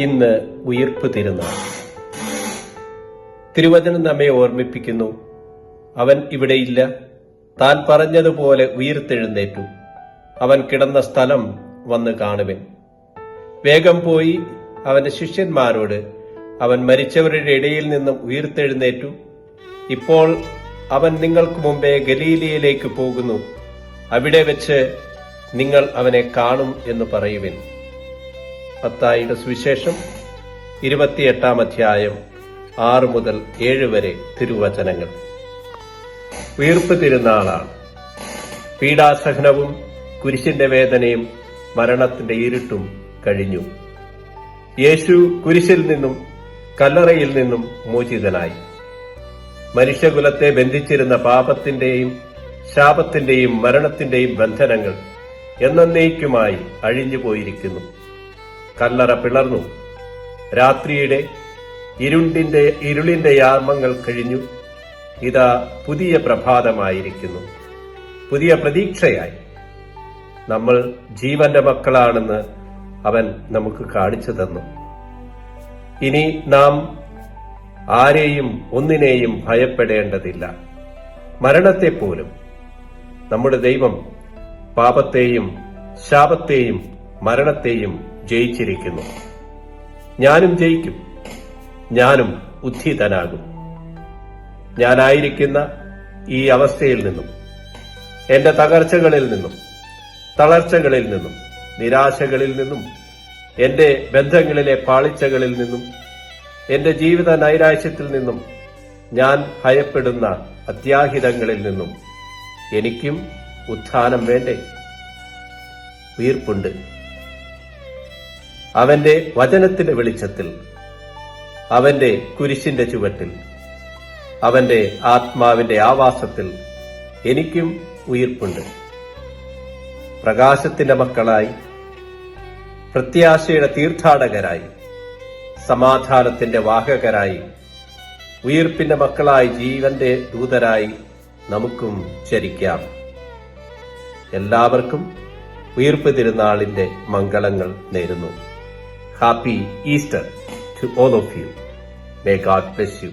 ഇന്ന് ഉയിർപ്പ് തിരുനാൾ. തിരുവചനം നമ്മെ ഓർമ്മിപ്പിക്കുന്നു, അവൻ ഇവിടെയില്ല, താൻ പറഞ്ഞതുപോലെ ഉയിർത്തെഴുന്നേറ്റു, അവൻ കിടന്ന സ്ഥലം വന്ന് കാണുവിൻ. വേഗം പോയി അവന്റെ ശിഷ്യന്മാരോട്, അവൻ മരിച്ചവരുടെ ഇടയിൽ നിന്നും ഉയിർത്തെഴുന്നേറ്റു, ഇപ്പോൾ അവൻ നിങ്ങൾക്ക് മുമ്പേ ഗലീലയിലേക്ക് പോകുന്നു, അവിടെ വെച്ച് നിങ്ങൾ അവനെ കാണും എന്ന് പറയുവിൻ. മത്തായിയുടെ സുവിശേഷം 28 അധ്യായം 6 മുതൽ 7 വരെ തിരുവചനങ്ങൾ. ഉയിർപ്പ് തിരുനാളാണ്. പീഡാസഹനവും കുരിശിന്റെ വേദനയും മരണത്തിന്റെ ഇരുട്ടും കഴിഞ്ഞു. യേശു കുരിശിൽ നിന്നും കല്ലറയിൽ നിന്നും മോചിതനായി. മനുഷ്യകുലത്തെ ബന്ധിച്ചിരുന്ന പാപത്തിന്റെയും ശാപത്തിന്റെയും മരണത്തിന്റെയും ബന്ധനങ്ങൾ എന്നേക്കുമായി അഴിഞ്ഞുപോയിരിക്കുന്നു. കല്ലറ പിളർന്നു. രാത്രിയുടെ ഇരുളിന്റെ യാമങ്ങൾ കഴിഞ്ഞു. ഇതാ പുതിയ പ്രഭാതമായിരിക്കുന്നു. പുതിയ പ്രതീക്ഷയായി നമ്മൾ ജീവന്റെ മക്കളാണെന്ന് അവൻ നമുക്ക് കാണിച്ചു തന്നു. ഇനി നാം ആരെയും ഒന്നിനെയും ഭയപ്പെടേണ്ടതില്ല. മരണത്തെപ്പോലും നമ്മുടെ ദൈവം പാപത്തെയും ശാപത്തെയും മരണത്തെയും ജയിച്ചിരിക്കുന്നു. ഞാനും ജയിക്കും, ഞാനും ഉദ്ധിതനാകും. ഞാനായിരിക്കുന്ന ഈ അവസ്ഥയിൽ നിന്നും, എന്റെ തകർച്ചകളിൽ നിന്നും, തളർച്ചകളിൽ നിന്നും, നിരാശകളിൽ നിന്നും, എന്റെ ബന്ധങ്ങളിലെ പാളിച്ചകളിൽ നിന്നും, എന്റെ ജീവിത നൈരാശ്യത്തിൽ നിന്നും, ഞാൻ ഭയപ്പെടുന്ന അത്യാഹിതങ്ങളിൽ നിന്നും എനിക്കും ഉത്ഥാനം വേണ്ടേ? ഉയിർപ്പുണ്ട്. അവന്റെ വചനത്തിന്റെ വെളിച്ചത്തിൽ, അവന്റെ കുരിശിന്റെ ചുവട്ടിൽ, അവന്റെ ആത്മാവിന്റെ ആവാസത്തിൽ എനിക്കും ഉയിർപ്പുണ്ട്. പ്രകാശത്തിന്റെ മക്കളായി, പ്രത്യാശയുടെ തീർത്ഥാടകരായി, സമാധാനത്തിന്റെ വാഹകരായി, ഉയിർപ്പിന്റെ മക്കളായി, ജീവന്റെ ദൂതരായി നമുക്കും ചരിക്കാം. എല്ലാവർക്കും ഉയിർപ്പ് തിരുനാളിന്റെ മംഗളങ്ങൾ നേരുന്നു. Happy Easter to all of you. May God bless you.